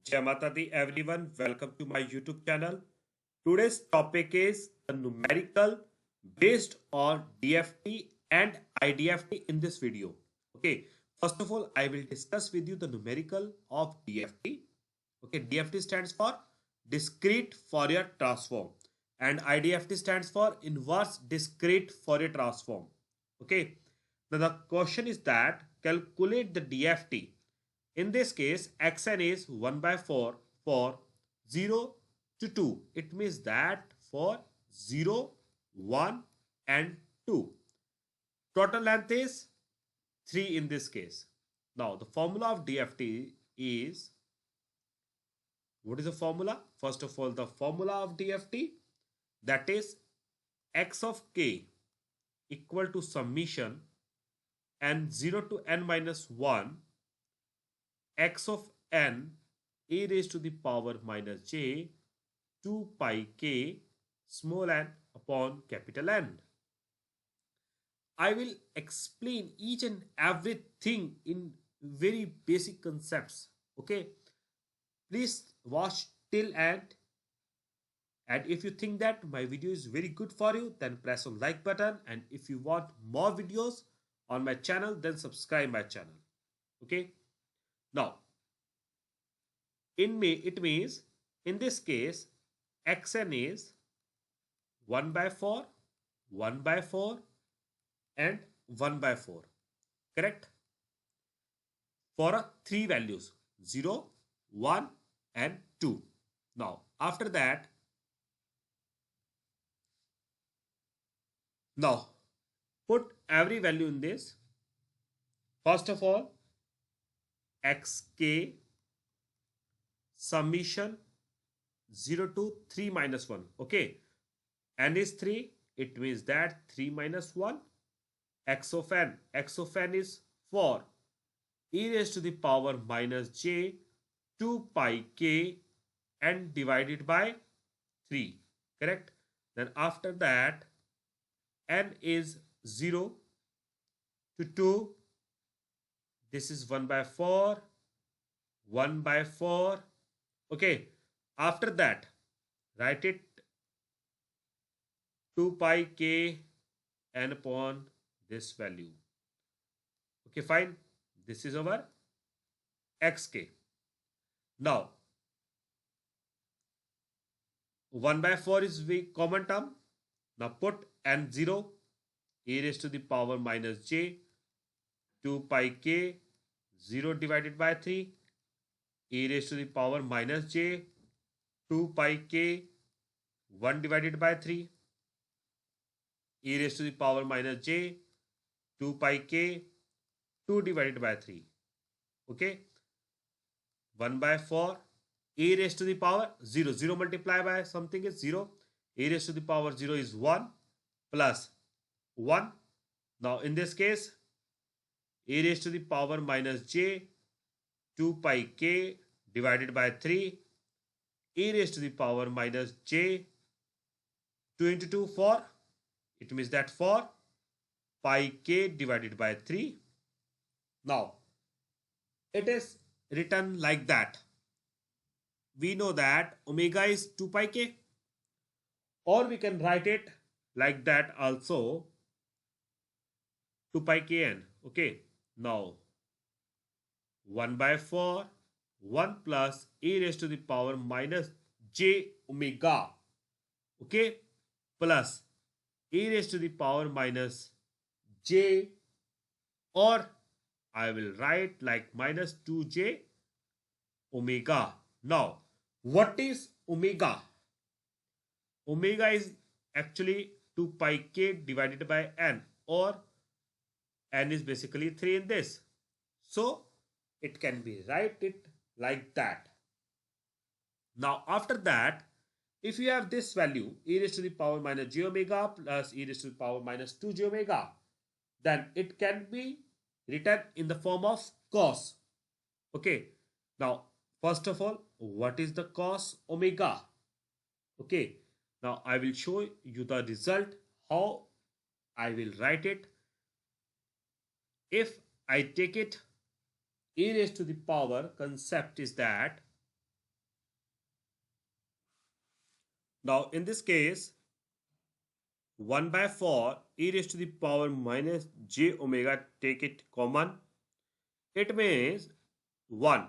Jai Mata Di everyone, welcome to my YouTube channel. Today's topic is the numerical based on DFT and IDFT in this video. Okay, first of all, I will discuss with you the numerical of DFT. Okay, DFT stands for discrete Fourier transform and IDFT stands for inverse discrete Fourier transform. Okay, now the question is that calculate the DFT. In this case, xn is 1 by 4 for 0 to 2. It means that for 0, 1 and 2. Total length is 3 in this case. Now, the formula of DFT is, what is the formula? First of all, the formula of DFT, that is x of k equal to summation n 0 to n minus 1 x of n e raised to the power minus j 2 pi k small n upon capital N. I will explain each and everything in very basic concepts. Okay, please watch till end. And if you think that my video is very good for you, then press on like button. And if you want more videos on my channel, then subscribe my channel. Okay. Now, it means in this case, xn is 1 by 4, 1 by 4 and 1 by 4. Correct? For three values 0, 1 and 2. Now, after that, now put every value in this. First of all, xk summation 0 to 3 minus 1. Okay, n is 3. It means that 3 minus 1. X of n is 4. E raised to the power minus j 2 pi k n divided by 3. Correct? Then after that, n is 0 to 2. This is 1 by 4. 1 by 4. Okay. After that, write it 2 pi k n upon this value. Okay, fine. This is our xk. Now, 1 by 4 is the common term. Now put n0 e raised to the power minus j 2 pi k 0 divided by 3 e raised to the power minus j 2 pi k 1 divided by 3 e raised to the power minus j 2 pi k 2 divided by 3. Okay, 1 by 4 e raised to the power 0. 0 multiplied by something is 0. E raised to the power 0 is 1 plus 1. Now in this case, e raised to the power minus j 2 pi k divided by 3 e raised to the power minus j 2 into 2 4. It means that 4 pi k divided by 3. Now it is written like that. We know that omega is 2 pi k, or we can write it like that also, 2 pi kn. Okay, now 1 by 4 1 plus e raised to the power minus j omega, okay, plus e raised to the power minus j, or I will write like minus 2j omega. Now, what is omega? Omega is actually 2 pi k divided by n, or n is basically 3 in this. So, it can be write it like that. Now, after that, if you have this value, e raised to the power minus j omega plus e raised to the power minus 2j omega, then it can be written in the form of cos. Okay. Now, first of all, what is the cos omega? Okay. Now, I will show you the result, how I will write it. If I take it e raised to the power, concept is that Now in this case, 1 by 4 e raised to the power minus j omega, take it common. It means 1.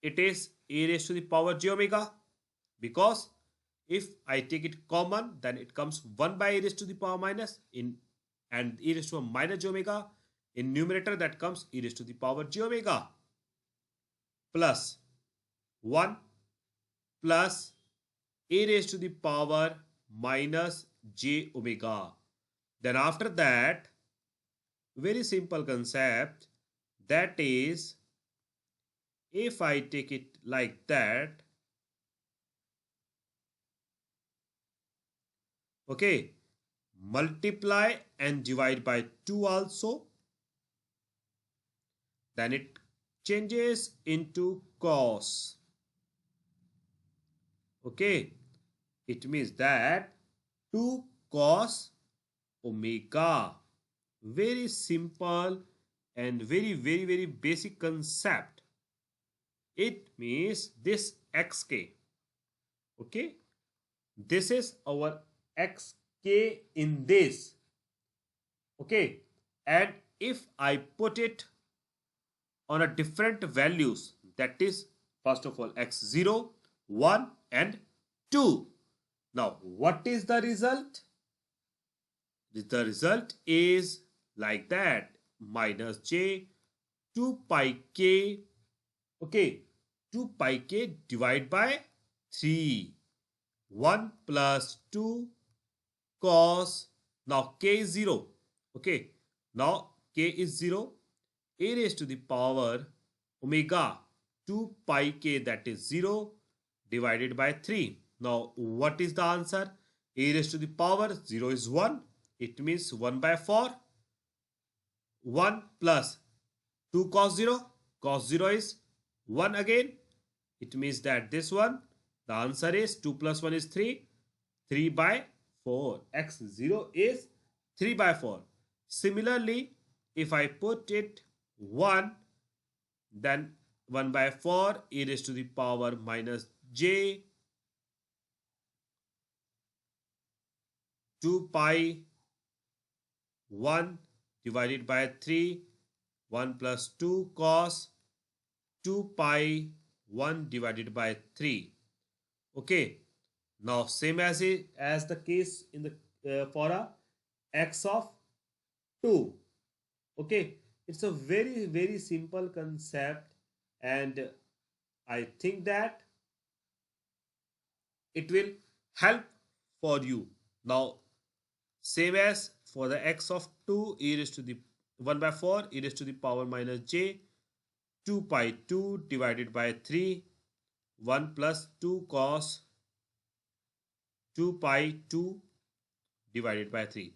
It is e raised to the power j omega, because if I take it common, then it comes 1 by e raised to the power minus in, and e raised to the minus j omega. In numerator, that comes e raised to the power j omega plus 1 plus e raised to the power minus j omega. Then after that, very simple concept, that is, if I take it like that, okay, multiply and divide by 2 also, then it changes into cos. Okay, it means that 2 cos omega. Very simple and very basic concept. It means this xk. Okay, this is our xk in this. Okay, and if I put it on a different values, that is, first of all, x0, 1 and 2. Now what is the result? The result is like that, minus j 2 pi k, okay, 2 pi k divided by 3, 1 plus 2 cos, now k is 0, okay, now k is 0, a raised to the power omega 2 pi k, that is 0, divided by 3. Now what is the answer? A raised to the power 0 is 1. It means 1 by 4. 1 plus 2 cos 0. Cos 0 is 1 again. It means that this one, the answer is 2 plus 1 is 3. 3 by 4. X0 is 3 by 4. Similarly, if I put it 1, then 1 by 4 e raised to the power minus j 2 pi 1 divided by 3, 1 plus 2 cos 2 pi 1 divided by 3. Okay, now same as the case in the for a x of 2. Okay, it's a very simple concept, and I think that it will help for you. Now same as for the x of 2, e raised to the 1 by 4 e raised to the power minus j 2 pi 2 divided by 3, 1 plus 2 cos 2 pi 2 divided by 3.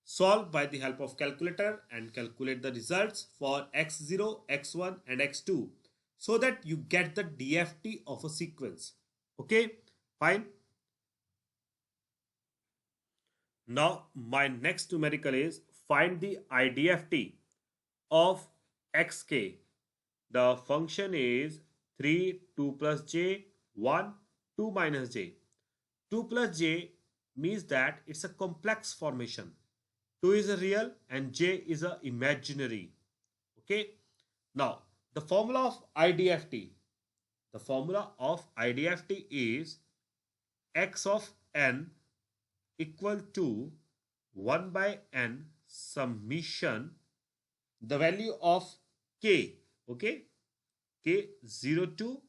Solve by the help of calculator and calculate the results for x0, x1 and x2, so that you get the DFT of a sequence. Okay, fine. Now my next numerical is find the IDFT of xk. The function is 3, 2 plus j, 1, 2 minus j. 2 plus j means that it's a complex formation. 2 is a real and j is a imaginary. Okay. Now the formula of IDFT. The formula of IDFT is x of n equal to 1 by n summation the value of k, okay, k 0 to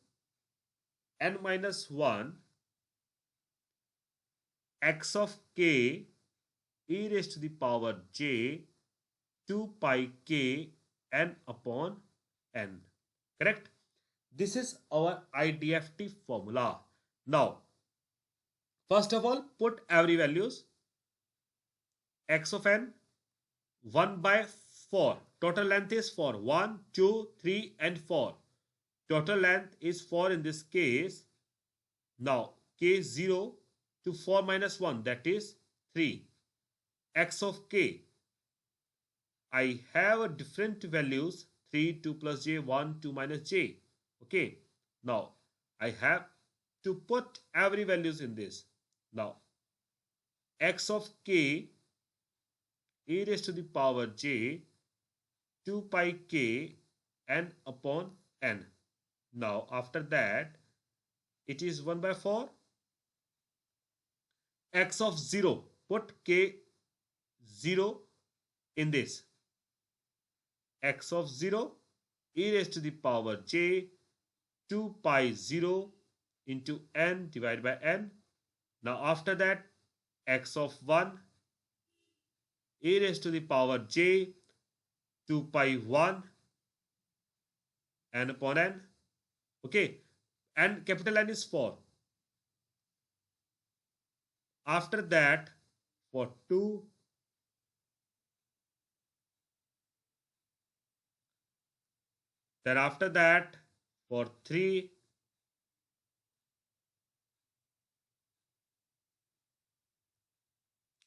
n minus 1 x of k e raised to the power j 2 pi k n upon n. Correct? This is our IDFT formula. Now first of all, put every values. X of n 1 by 4. Total length is 4. 1, 2, 3 and 4. Total length is 4 in this case. Now k 0 to 4 minus 1, that is 3. X of k, I have a different values, 3, 2 plus j, 1, 2 minus j. Okay. Now I have to put every values in this. Now x of k e raised to the power j 2 pi k n upon n. Now after that it is 1 by 4 x of 0, put k 0 in this, x of 0 e raised to the power j 2 pi 0 into n divided by n. Now after that x of 1 e raised to the power j 2 pi 1 n upon n. Okay, and capital N is 4. After that for 2, then after that for 3,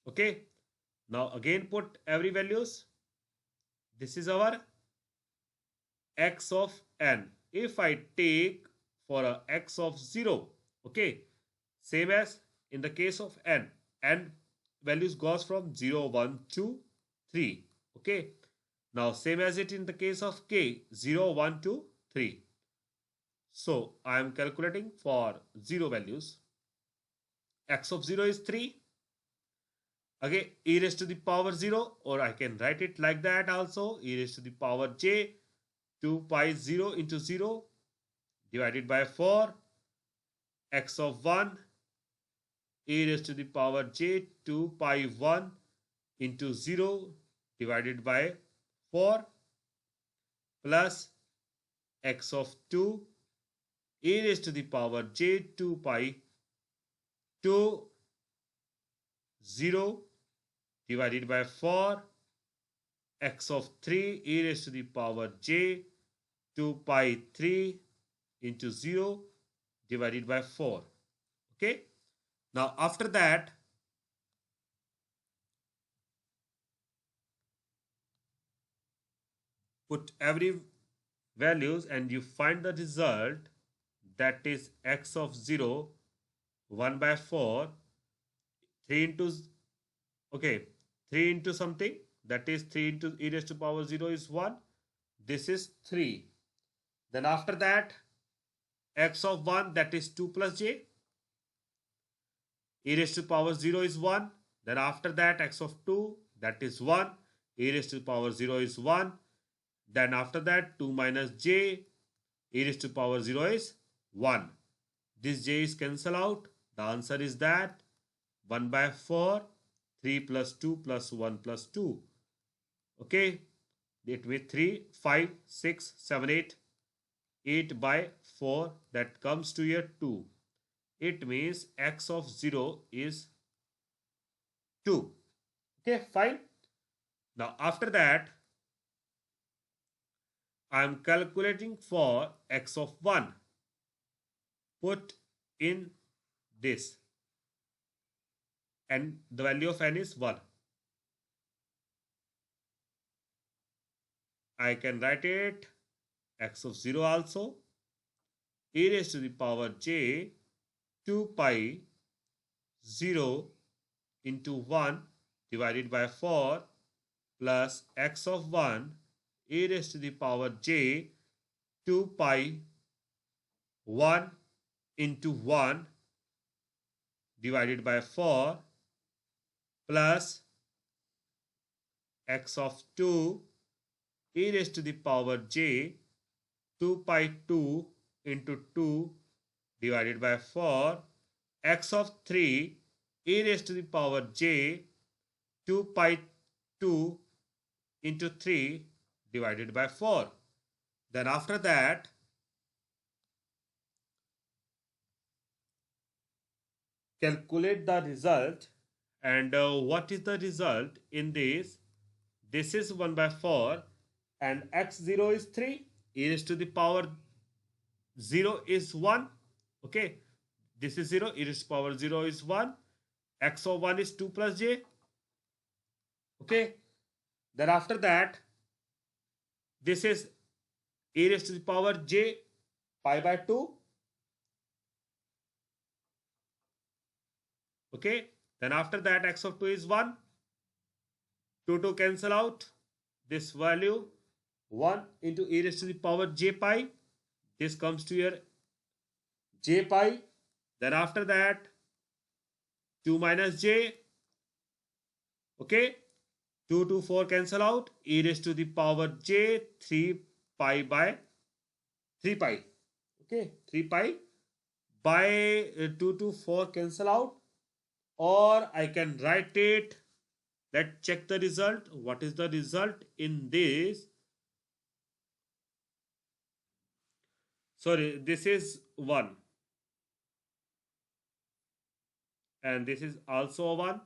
okay. Now again put every values. This is our x of n. If I take for a x of 0, okay, same as in the case of n values goes from 0, 1, 2, 3, okay. Now same as it in the case of k, 0, 1, 2, 3. So I am calculating for 0 values. X of 0 is 3. Again, e raised to the power 0, or I can write it like that also, e raised to the power j 2 pi 0 into 0 divided by 4, x of 1 e raised to the power j 2 pi 1 into 0 divided by 4 plus x of 2 e raised to the power j 2 pi 2 0 divided by 4, x of 3 e raised to the power j 2 pi 3 into 0 divided by 4. Okay. Now after that put every values and you find the result, that is x of 0 1 by 4, 3 into, okay, 3 into something, that is 3 into e raised to power 0 is 1. This is 3. Then after that x of 1, that is 2 plus j, e raised to power 0 is 1. Then after that x of 2, that is 1, e raised to power 0 is 1. Then after that 2 minus j, e raised to power 0 is 1. This j is cancelled out. The answer is that 1 by 4, 3 plus 2 plus 1 plus 2. Okay, it will 3, 5, 6, 7, 8. 8 by 4, that comes to your 2. It means x of 0 is 2. Okay, fine. Now after that I am calculating for x of 1. Put in this, and the value of n is 1. I can write it x of 0 also, e raised to the power j 2 pi 0 into 1 divided by 4 plus x of 1 e raised to the power j 2 pi 1 into 1 divided by 4 plus x of 2 e raised to the power j 2 pi 2 into 2 divided by 4, x of 3 e raised to the power j 2 pi 2 into 3 divided by 4. Then after that calculate the result, and what is the result in this? This is 1 by 4 and x0 is 3, e raised to the power 0 is 1. Okay, this is 0, e raised to power 0 is 1, x of 1 is 2 plus j. Okay, then after that this is e raised to the power j pi by 2 Okay, then after that x of 2 is 1. 2 cancel out. This value 1 into e raised to the power j pi. This comes to your j pi. Then after that 2 minus j. Okay, 2 4 cancel out. E raised to the power j 3 pi by 3 pi. Okay, 3 pi by 4 cancel out, or I can write it. Let's check the result. What is the result in this? Sorry, this is 1 and this is also a 1.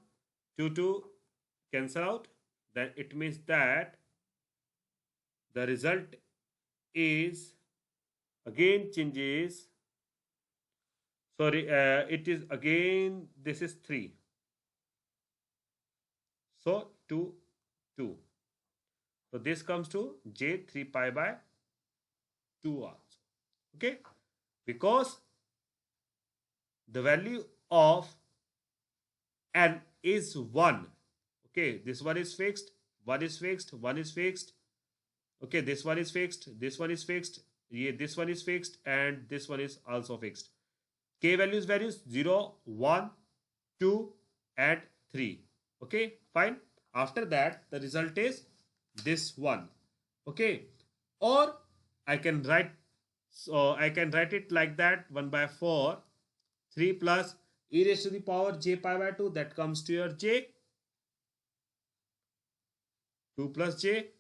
2 cancel out. Then it means that the result is again changes. Sorry, it is again, this is 3. So 2, 2. So this comes to j 3 pi by 2 also. Okay, because the value of n is 1. Okay, this one is fixed, 1 is fixed, 1 is fixed. Okay, this one is fixed, this one is fixed, yeah, this one is fixed, and this one is also fixed. K values 0, 1, 2 and 3. Okay, fine. After that the result is this one. Okay, or I can write, so I can write it like that: 1 by 4, 3 plus e raised to the power j pi by 2, that comes to your j, 2 plus j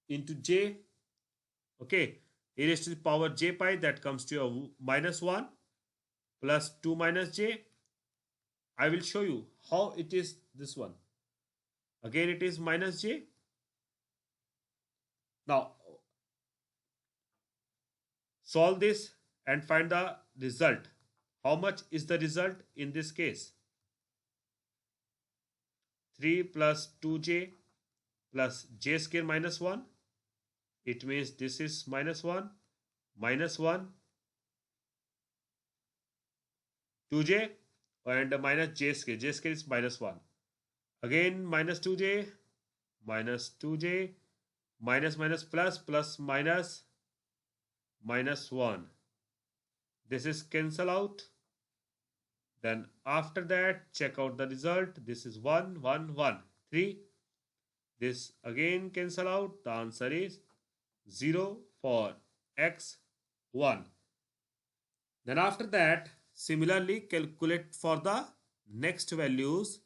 into j. Okay, e raised to the power j pi, that comes to your minus 1 plus 2 minus j. I will show you how it is this one. Again it is minus j. Now solve this and find the result. How much is the result in this case? 3 plus 2j plus j square minus 1. It means this is minus 1, 2j and minus j square. J square is minus 1. Again minus 2j, minus minus plus minus 1. This is cancel out. Then after that check out the result. This is 1, 1, 1, 3. This again cancel out. The answer is 0 for x 1. Then after that similarly calculate for the next values.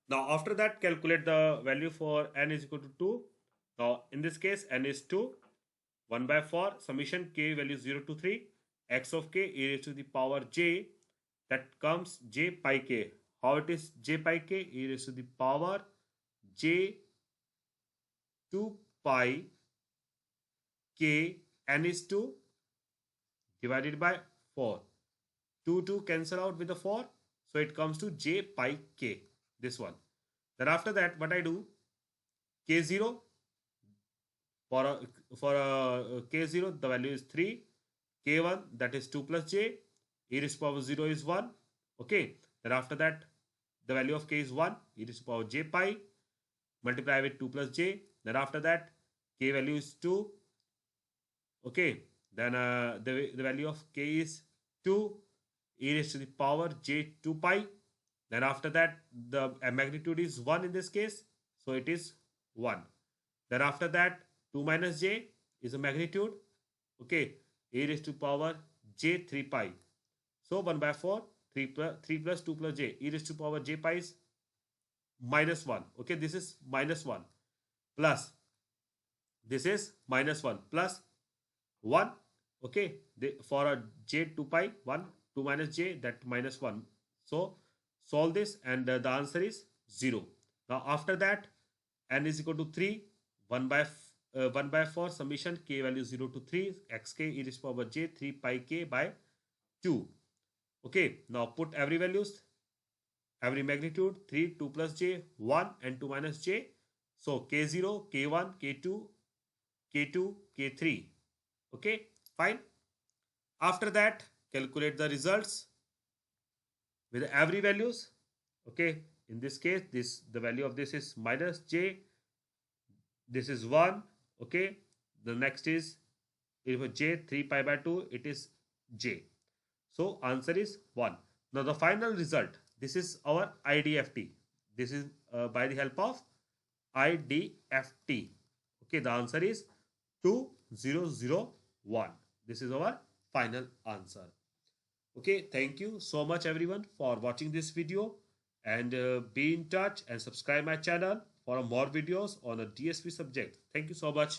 Now after that calculate the value for n is equal to 2. Now in this case n is 2. 1 by 4 summation k value 0 to 3 x of k e raised to the power j, that comes j pi k. How it is j pi k? E raised to the power j 2 pi k, n is 2 divided by 4. 2 cancel out with the 4. So it comes to j pi k, this one. Then after that what I do, k0 for k0 the value is 3, k1 that is 2 plus j, e raised to power 0 is 1. Okay, then after that the value of k is 1, e raised to power j pi, multiply with 2 plus j. Then after that k value is 2. Okay, then the value of k is 2, e raised to the power j 2 pi. Then after that the magnitude is 1 in this case, so it is 1. Then after that 2 minus j is a magnitude. Okay, e raised to power j 3 pi. So 1 by 4, 3 plus 2 plus j, e raised to power j pi is minus 1. Okay, this is minus 1 plus this is minus 1 plus 1. Okay, for a j 2 pi, 1, 2 minus j, that minus 1. So solve this and the answer is 0. Now after that n is equal to 3, 1 by 4 summation k value 0 to 3 xk e raised to power j 3 pi k by 2. Okay, now put every values, every magnitude, 3, 2 plus j, 1 and 2 minus j. So k0, k1, k2, k2, k3. Okay, fine. After that calculate the results with every values. Okay, in this case, the value of this is minus j, this is 1. Okay, the next is if j 3 pi by 2, it is j. So answer is 1. Now the final result, this is our IDFT. This is by the help of IDFT. Okay, the answer is 2001. This is our final answer. Okay, thank you so much everyone for watching this video, and be in touch and subscribe my channel for more videos on a DSP subject. Thank you so much.